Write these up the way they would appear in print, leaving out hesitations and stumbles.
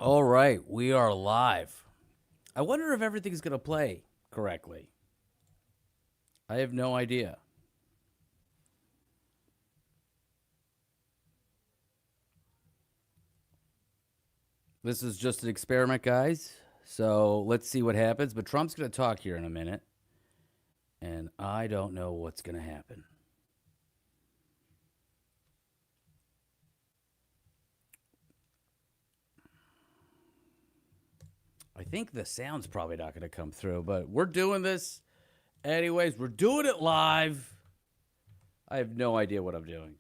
All right, we are live. I wonder if everything's going to play correctly. I have no idea. This is just an experiment, guys. So let's see what happens. But Trump's going to talk here in a minute. And I don't know what's going to happen. I think the sound's probably not going to come through, but we're doing this anyways. We're doing it live. I have no idea what I'm doing.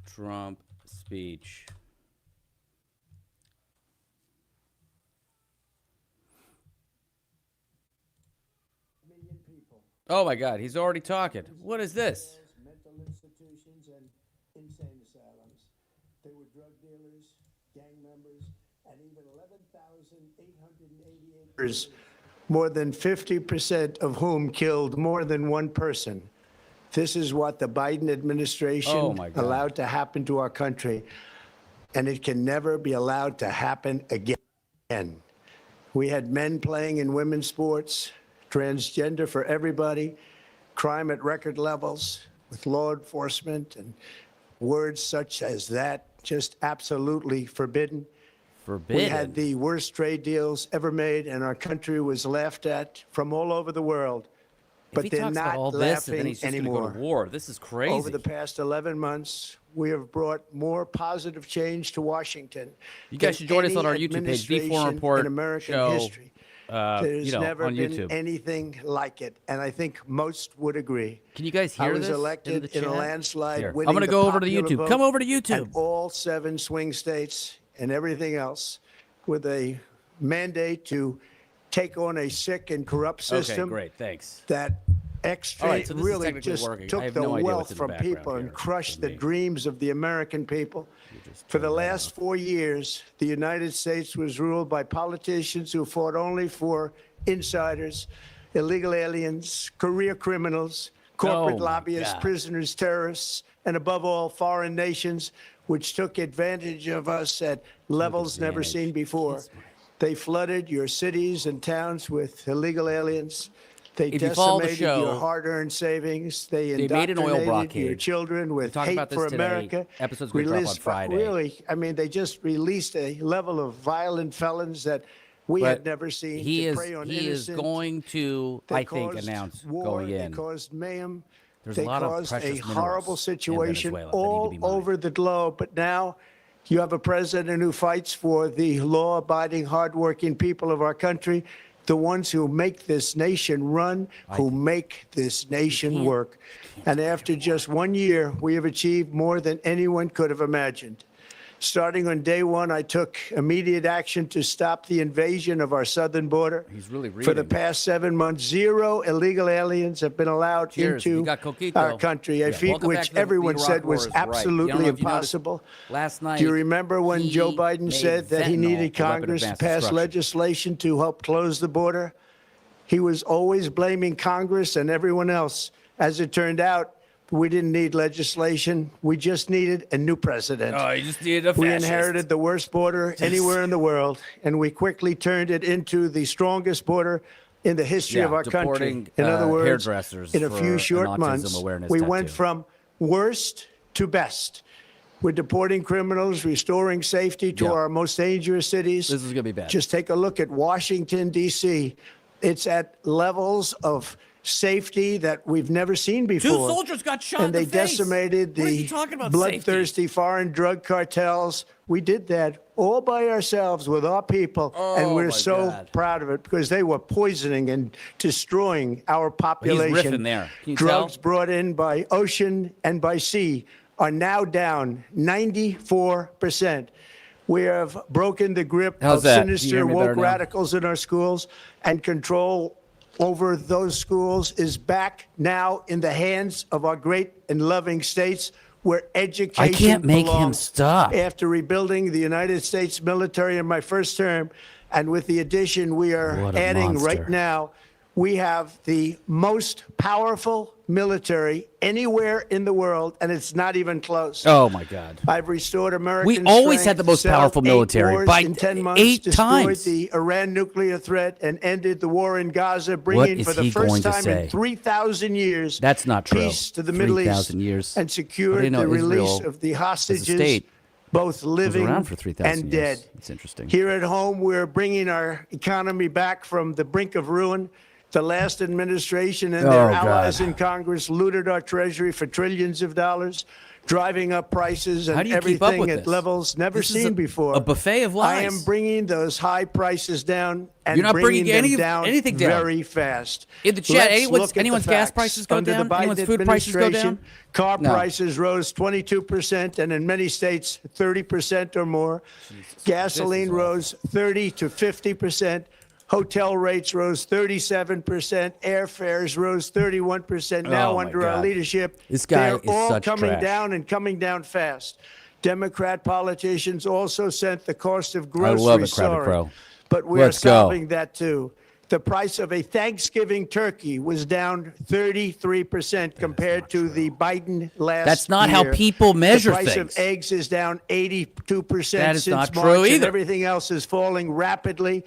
Trump speech. Oh my God, he's already talking. What is this? Mental institutions and insane asylums. They were drug dealers, gang members, and even 11,888 more than 50% of whom killed more than one person. This is what the Biden administration allowed to happen to our country, and it can never be allowed to happen again. We had men playing in women's sports, transgender for everybody, crime at record levels with law enforcement, and words such as that just absolutely forbidden. We had the worst trade deals ever made, and our country was laughed at from all over the world. But they're not laughing anymore. Go to war. This is crazy. Over the past 11 months, we have brought more positive change to Washington. You guys should join us on our YouTube page, The Forum Report in American Show. history. There's never on been YouTube. anything like it, and I think most would agree. Can you guys hear this? I was elected in a landslide. Here. Winning I'm going to go over to popular YouTube. vote Come over to YouTube. and all 7 swing states and everything else with a mandate to take on a sick and corrupt system. Okay, great. Thanks. That extra All right, so this is really technically just working. I took have the no idea what's wealth in the from background people and here crushed for the me. dreams of the American people. For the last 4 years, the United States was ruled by politicians who fought only for insiders, illegal aliens, career criminals, corporate my lobbyists, God. prisoners, terrorists, and above all, foreign nations, which took advantage of us at levels never advantage. seen before. They flooded your cities and towns with illegal aliens. They If you follow the decimated your show, hard-earned savings. They they made an oil indoctrinated your blockade. children with talked hate about this for today. America. Episode's gonna drop on Released- Friday. Really, I mean, they just released a level of violent felons that we had But never seen. he to is prey on he is innocent. going to, They I think, caused announce war, going They in. caused mayhem. There's They a lot of caused precious a minerals horrible in situation Venezuela that need to all be mined. over the globe. But now you have a president who fights for the law-abiding, hardworking people of our country, the ones who make this nation run, who make this nation work. And after just 1 year, we have achieved more than anyone could have imagined. Starting on day one, I took immediate action to stop the invasion of our southern border. He's really For the reading. past 7 months, 0 illegal aliens have been allowed Cheers. You into got Coquito. our country, a Yeah. feat Welcome back which to the everyone Iraq said War was is right. I don't absolutely know if you noticed, impossible. last night, Do you remember when he Joe Biden made said that he fentanyl needed a weapon of Congress to mass pass destruction? legislation to help close the border? He was always blaming Congress and everyone else. As it turned out, we didn't need legislation. We just needed a new president. Oh, you just needed a We fascist. inherited the worst border anywhere in the world, and we quickly turned it into the strongest border in the history Yeah, of our country. deporting, In other words, hairdressers in a for few an short autism months, awareness we tattoo. went from worst to best. We're deporting criminals, restoring safety to Yeah. our most dangerous cities. This is going to be bad. Just take a look at Washington, D.C. It's at levels of safety that we've never seen before. Two soldiers got shot in And the they face. decimated What are the you talking about, bloodthirsty foreign drug cartels. We did that all by ourselves with our people, and Oh, we're my so God. proud of it because they were poisoning and destroying our population. riffing there. Can you Drugs tell? brought in by ocean and by sea are now down 94%. We have broken the grip How's of that? Can you sinister hear me better woke now? radicals in our schools, and control over those schools is back now in the hands of our great and loving states where education can't make him belongs. stop. After rebuilding the United States military in my first term, and with the addition we are What a adding monster. right now, we have the most powerful military anywhere in the world, and it's not even close. Oh my God! I've restored American We always strength, had the most settled powerful 8 military wars by in 10 months, 8 destroyed times. the Iran nuclear threat, and ended the war in Gaza, What bringing is for the he going first to time say? in 3,000 years That's not true. peace to the Middle 3,000 East, years. and How do secured you know the release Israel of the as a hostages, state both was living around for 3,000 and years? dead. It's interesting. Here at home, we're bringing our economy back from the brink of ruin. The last administration and their Oh, allies God. in Congress looted our treasury for trillions of dollars, driving up prices How and do you keep up everything with at this? levels never This is seen before. a buffet of lies. I am bringing those high prices down and You're not bringing them anything down. very fast. In the chat, Let's look at the anyone's gas facts. prices go Under down? The Biden Anyone's food prices go down? administration, car No. prices rose 22%, and in many states, 30% or more. Gasoline rose 30 to 50%. Hotel rates rose 37%. Airfares rose 31%. Now, Oh, my under our God. leadership, This guy they're is all such coming trash. down and coming down fast. Democrat politicians also sent the cost of I groceries love it, Crabby soaring. Crow. But we're Let's go. solving that too. The price of a Thanksgiving turkey was down 33% compared to the Biden last That's not how year. people measure The price things. of eggs is down 82% That is since not March, true and either. everything else is falling rapidly.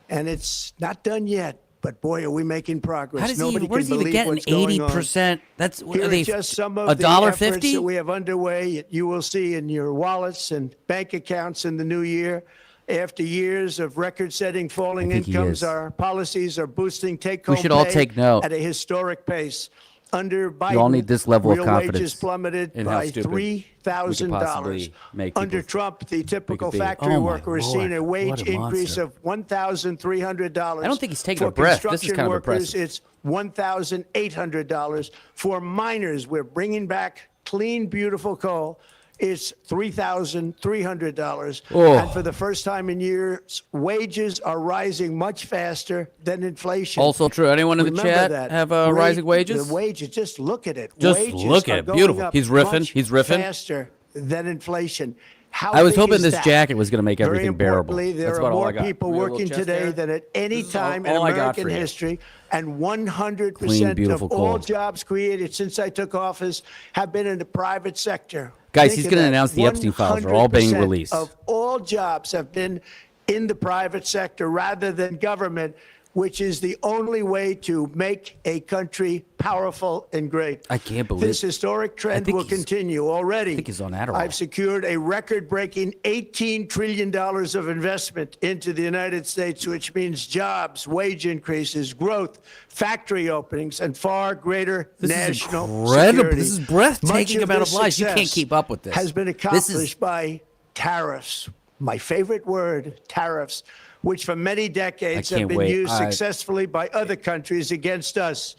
And it's not done yet. But boy, are we making progress. How does he? Nobody Where can does he even believe get an what's going on. 80%? That's what Here are are they? just some of the efforts $1.50? that we have underway. You will see in your wallets and bank accounts in the new year. After years of record-setting falling think he incomes, is. our policies are boosting take-home should all pay take note. at a historic pace. Under Biden, You all need this level of real confidence wages plummeted in how by stupid we could possibly $3,000. make Under people- Trump, the typical be. factory Oh, my worker has seen a Lord. wage What a increase monster. of $1,300. I don't think he's taking For a breath. This is construction kind of workers, impressive. it's $1,800. For miners, we're bringing back clean, beautiful coal. It's $3,300. Oh. And for the first time in years, wages are rising much faster than inflation. Also true. Anyone in the Remember chat that. have rising wages? The wages, just look at it. Just Wages look at are it. going Beautiful. up He's riffing. much He's riffing. faster than inflation. How I was big hoping is this that? jacket was going to make Very everything bearable. importantly, there That's are about all I more got. people You got a little working chest today hair? than at any This is all- time in all I got for American you. history, and 100% Clean, of beautiful all coal. jobs created since I took office have been in the private sector. Guys, Think he's of gonna that. announce the Epstein files are all being 100% released. Of all jobs have been in the private sector rather than government, which is the only way to make a country powerful and great. I can't believe this historic trend think will he's- continue. Already, I think he's on Adderall. I've secured a record-breaking $18 trillion of investment into the United States, which means jobs, wage increases, growth, factory openings, and far greater This is national incredible. security. This is breathtaking Much amount this of lies. You can't success keep up with this. Has been This accomplished is- by tariffs. My favorite word, tariffs, which for many decades I have can't been wait. used successfully by other countries against us,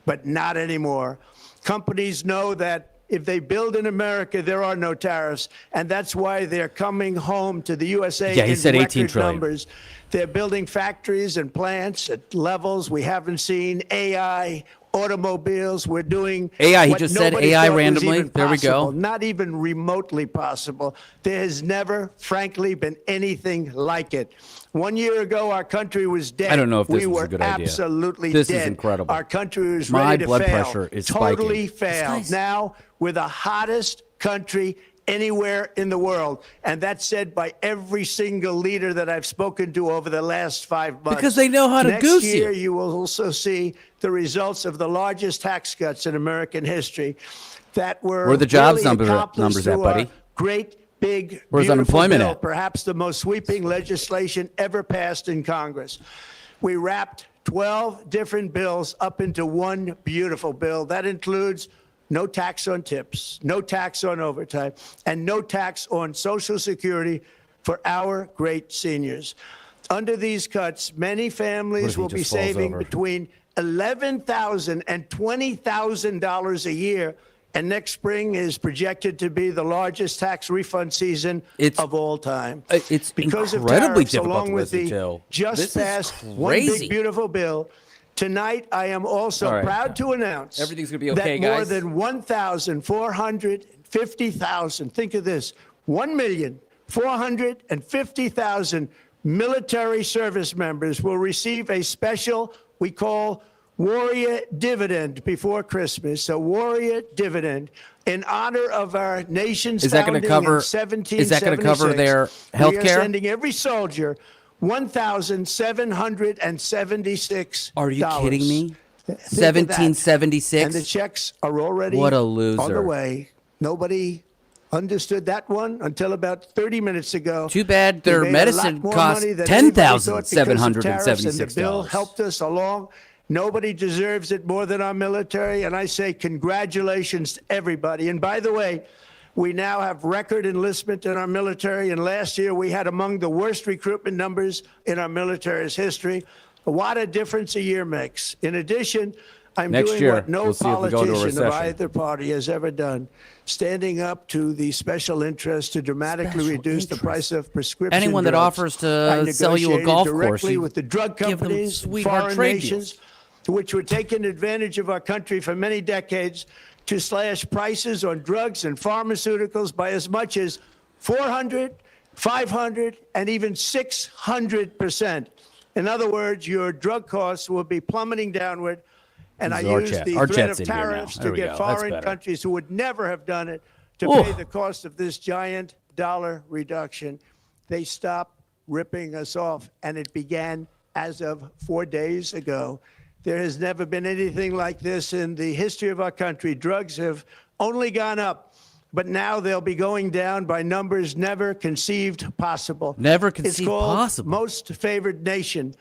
but not anymore. Companies know that if they build in America, there are no tariffs, and that's why they're coming home to the USA Yeah, he in said 18 record trillion. numbers. They're building factories and plants at levels we haven't seen. AI, automobiles. We're doing AI, he what just said nobody AI thought was randomly. even There we go. possible, not even remotely possible. There has never, frankly, been anything like it. 1 year ago, our country was dead. I don't know if this we was a were good idea. absolutely This is dead. incredible. Our country was My ready to blood fail. pressure is totally spiking. failed. This guy's- Now we're the hottest country anywhere in the world, and that's said by every single leader that I've spoken to over the last 5 months. Because they know how to Next goose year, you. you will also see the results of the largest tax cuts in American history that were Where are the jobs really numbers accomplished at, through buddy? our great, big, Where's beautiful unemployment bill, at? perhaps the most sweeping legislation ever passed in Congress. We wrapped 12 different bills up into one beautiful bill. That includes no tax on tips, no tax on overtime, and no tax on Social Security for our great seniors. Under these cuts, many What if families he will be just falls saving over? between $11,000 and $20,000 a year. And next spring is projected to be the largest tax refund season of all time. It's because of incredibly tariffs, difficult along to with listen the to. just This is passed one crazy. big beautiful bill. Tonight, I am also All right. proud to announce Everything's gonna be okay, that more guys. than 1,450,000, think of this, 1,450,000 military service members will receive a special we call Warrior Dividend before Christmas, a Warrior Dividend in honor of our nation's founding in 1776. Is that going to cover their health We are care? sending every soldier $1,776. Are you kidding me? 1776? And the checks are already What a on the loser. way. Nobody understood that one until about 30 minutes ago. Too bad We their made a medicine lot more costs money than anybody thought because of tariffs, $10,776. and the bill helped us along. Nobody deserves it more than our military, and I say congratulations to everybody. And by the way, we now have record enlistment in our military, and last year we had among the worst recruitment numbers in our military's history. What a difference a year makes. In addition, I'm Next doing year, what no we'll see if we go into a politician of recession. either party has ever done, standing up to the special interest to dramatically Special reduce the interest. price of prescription Anyone that drugs. offers to I sell you a negotiated golf course, directly you with the drug give them companies, sweetheart foreign trade nations, deals. which were taking advantage of our country for many decades to slash prices on drugs and pharmaceuticals by as much as 400, 500, and even 600%. In other words, your drug costs will be plummeting downward. And I This is use Archet. the threat Archet's of in here now. tariffs There to we get go. That's foreign better. countries who would never have done it to Ooh. pay the cost of this giant dollar reduction. They stopped ripping us off, and it began as of 4 days ago. There has never been anything like this in the history of our country. Drugs have only gone up, but now they'll be going down by numbers never conceived possible. Never It's conceived called possible. Most Favored Nation,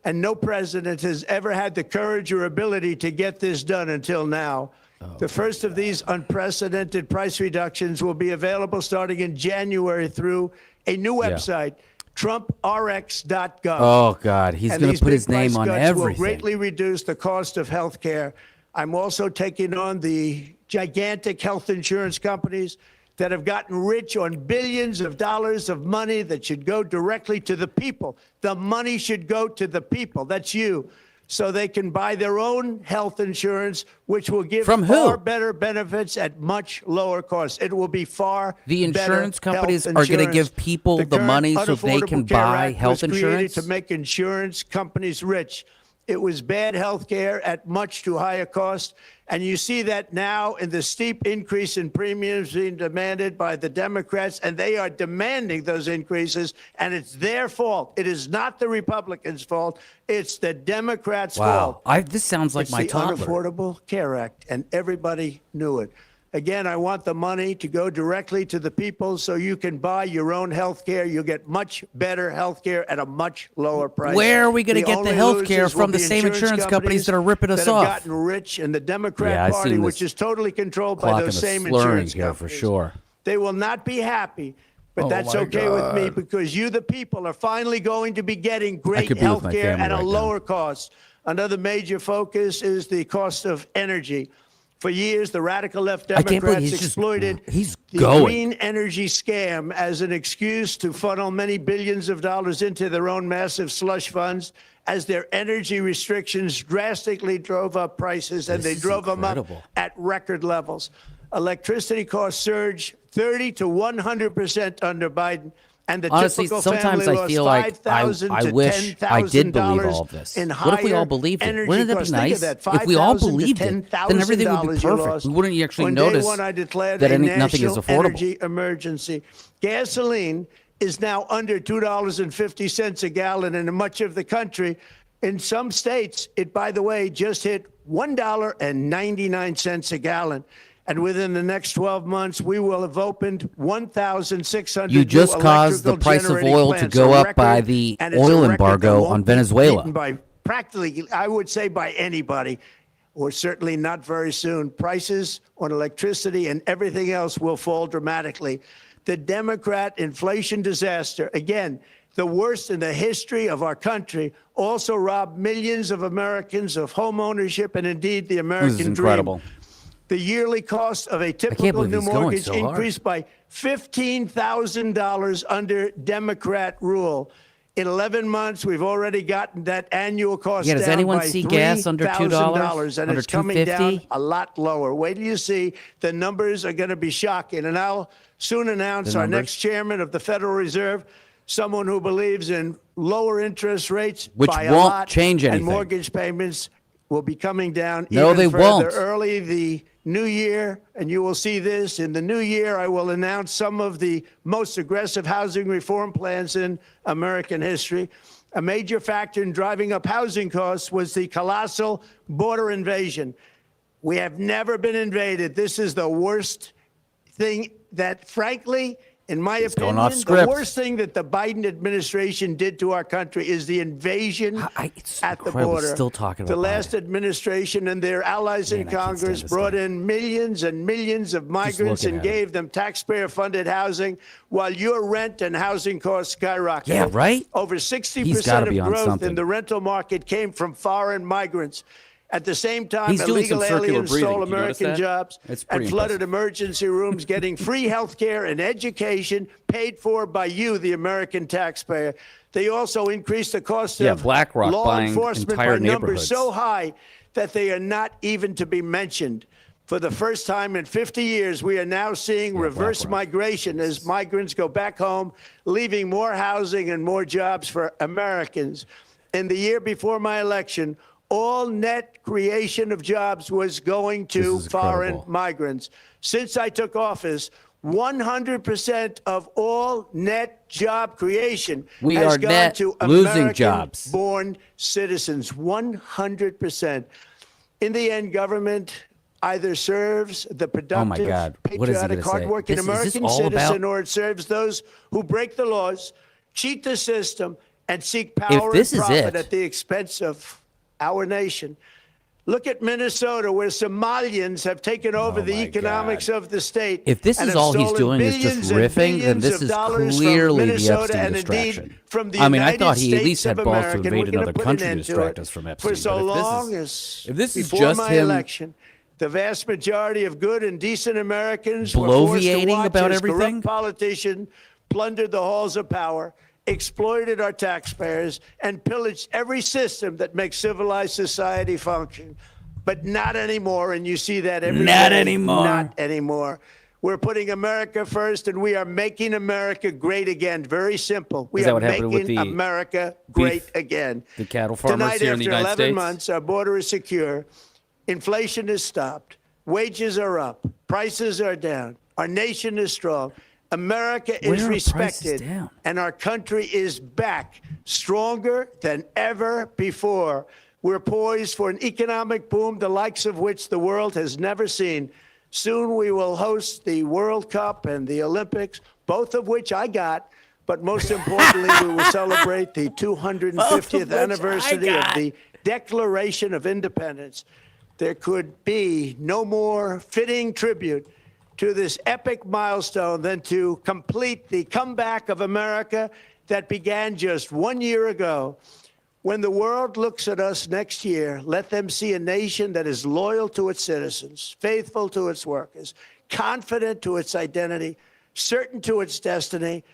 and no president has ever had the courage or ability to get this done until now. The first of these unprecedented price reductions will be available starting in January through a new website, TrumpRx.gov. Oh, God. He's And going these to put his big price name on cuts will everything. greatly reduce the cost of health care. I'm also taking on the gigantic health insurance companies that have gotten rich on billions of dollars of money that should go directly to the people. The money should go to the people. That's you. So they can buy their own health insurance, which will give From who? far better benefits at much lower cost. It will be far The better insurance companies health are gonna insurance. give people the current money so they Unaffordable can Care buy Act health was created insurance? to make insurance companies rich. It was bad health care at much too high a cost. And you see that now in the steep increase in premiums being demanded by the Democrats, and they are demanding those increases, and it's their fault. It is not the Republicans' fault. It's the Democrats' fault. Wow. This sounds like It's my the toddler. Unaffordable Care Act, and everybody knew it. Again, I want the money to go directly to the people so you can buy your own health care. You'll get much better health care at a much lower price. Where are we gonna The get the only health care losers will from the be same insurance companies that are ripping us that have off? gotten rich in the Democrat Yeah, I've Party, seen which this is totally controlled by clock those and the same slurring insurance here companies. for sure. They will not be happy. But Oh, that's my okay with me God. because you, the people, are finally going to be getting great could be with health my care family at a right now. lower cost. Another major focus is the cost of energy. For years, the radical left I can't believe Democrats he's just- exploited he's the going. green energy scam as an excuse to funnel many billions of dollars into their own massive slush funds as their energy restrictions drastically drove up prices, and This they is drove them incredible. up at record levels. Electricity costs surged 30 to 100% under Biden. And the Honestly, typical sometimes family I lost feel like $5,000 I to wish I did believe $10,000 all of this. in What if we all higher believed it? energy Wouldn't that be costs. Think nice? of that, If we all $5,000 to believed it, then everything would be $10,000 you perfect. lost. We wouldn't actually On notice day one, I declared that a nothing is national affordable. energy emergency. Gasoline is now under $2.50 a gallon in much of the country. In some states, it, by the way, just hit $1.99 a gallon. And within the next 12 months, we will have opened 1,600 You just new caused the electrical price of generating oil to plants, go a up by record, the and it's a oil record embargo that on won't be Venezuela. beaten by practically, I would say, by anybody, or certainly not very soon. Prices on electricity and everything else will fall dramatically. The Democrat inflation disaster, again, the worst in the history of our country, also robbed millions of Americans of home ownership and indeed the American dream. incredible. The yearly cost of a typical believe new he's going mortgage so hard. increased by $15,000 under Democrat rule. In 11 months, we've already gotten that annual cost Yeah, does down anyone by see gas under $2? $3,000, and Under it's coming down $2.50? a lot lower. Wait till you see. The numbers are going to be shocking. And I'll soon announce The our numbers? next chairman of the Federal Reserve. someone who believes in lower interest rates which by won't a lot, change anything. and mortgage payments will be coming down No, even they further won't. early the new year, and you will see this. In the new year, I will announce some of the most aggressive housing reform plans in American history. A major factor in driving up housing costs was the colossal border invasion. We have never been invaded. This is the worst thing that, frankly, in my opinion, off the script. worst thing that the Biden administration did to our country is the invasion It's at the incredible. border. Still talking the about last Biden. administration and their allies in Man, I can't stand Congress this brought guy. in millions and millions of migrants looking and at him. gave them taxpayer-funded housing while your rent and housing costs skyrocketed. Yeah, right? Over He's 60% gotta of be on growth something. in the rental market came from foreign migrants. At the same time, He's doing some illegal circular aliens breathing. stole Did you notice American that? jobs It's and pretty flooded impressive. emergency rooms, getting free health care and education paid for by you, the American taxpayer. They also increased the cost Yeah, of BlackRock law buying enforcement entire by numbers neighborhoods. so high that they are not even to be mentioned. For the first time in 50 years, we are now seeing reverse BlackRock. migration as migrants go back home, leaving more housing and more jobs for Americans. In the year before my election, all net creation of jobs was going to This is foreign incredible. migrants. Since I took office, 100% of all net job creation We has are gone net to losing jobs. American-born citizens. 100%. In the end, government either serves the productive, Oh God. What is he patriotic, gonna say? hardworking Is this American all citizen, about- or it serves those who break the laws, cheat the system, and seek power this and is profit it- at the expense of our nation. Look at Minnesota, where Somalians have taken over the my economics God. of the state. If this and is have all he's stolen doing is just billions and riffing, then billions this of is dollars from clearly the Minnesota Epstein and indeed distraction. from the I mean, I United thought he at States least had of balls to America, and invade we're gonna another put an country to end distract it. us from Epstein. For so But long if this is before just my him election, the vast majority of good and decent Americans were forced to bloviating watch about as everything? corrupt politicians plundered the halls of power, exploited our taxpayers, and pillaged every system that makes civilized society function. But not anymore, and you see that every Not day. anymore. Not anymore. We're putting America first, and we are making America great again. Very simple. We Is that are what happened with making the America great beef, again. the cattle farmers Tonight, here in the after United 11 States? months, our border is secure. Inflation is stopped. Wages are up. Prices are down. Our nation is strong. America Where is are prices respected. down? And our country is back, stronger than ever before. We're poised for an economic boom, the likes of which the world has never seen. Soon we will host the World Cup and the Olympics, both of which I got. But most importantly, we will celebrate the 250th anniversary of the Declaration of Independence. There could be no more fitting tribute to this epic milestone than to complete the comeback of America that began just 1 year ago. When the world looks at us next year, let them see a nation that is loyal to its citizens, faithful to its workers, confident to its identity, certain to its destiny,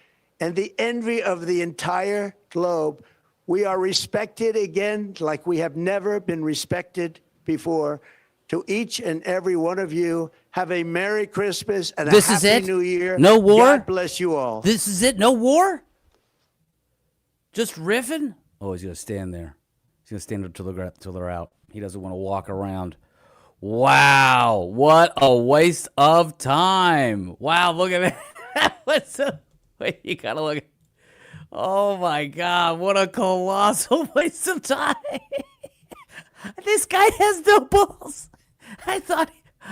and the envy of the entire globe. We are respected again like we have never been respected before. To each and every one of you, have a Merry Christmas and a This is Happy it? New Year. No war? God bless you all. This is it? No war? Just riffing? Oh, he's going to stand there. He's going to stand until they're out. He doesn't want to walk around. Wow. What a waste of time. Wow, look at that. Wait, you got to look at. Oh, my God. What a colossal waste of time. This guy has no balls. I thought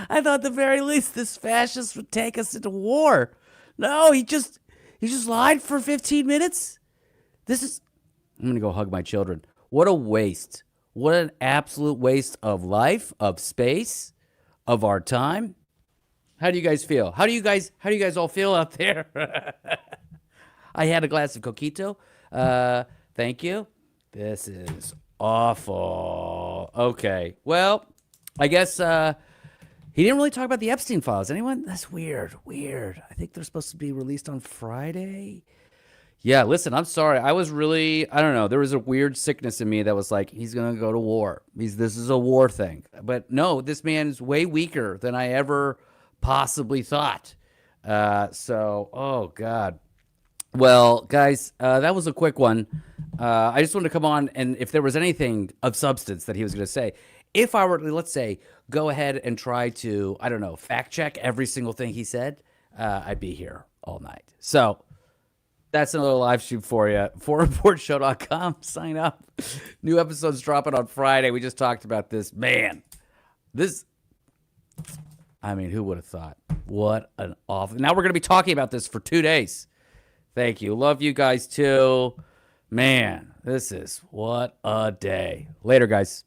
at the very least this fascist would take us into war. No, he just lied for 15 minutes. I'm going to go hug my children. What a waste. What an absolute waste of life, of space, of our time. How do you guys feel? How do you guys all feel out there? I had a glass of coquito. Thank you. This is awful. Okay. Well, I guess he didn't really talk about the Epstein files. Anyone? That's weird. I think they're supposed to be released on Friday. Yeah, listen, I'm sorry. I don't know. There was a weird sickness in me that was like, he's going to go to war. This is a war thing. But no, this man's way weaker than I ever possibly thought. Oh, God. Well, guys, that was a quick one. I just wanted to come on, and if there was anything of substance that he was going to say, if I were to, let's say, go ahead and try to, I don't know, fact check every single thing he said, I'd be here all night. So that's another live stream for you. 4reportshow.com. Sign up. New episodes dropping on Friday. We just talked about this. Man, I mean, who would have thought? What an awful. Now we're going to be talking about this for 2 days. Thank you. Love you guys too. Man, this is what a day. Later, guys.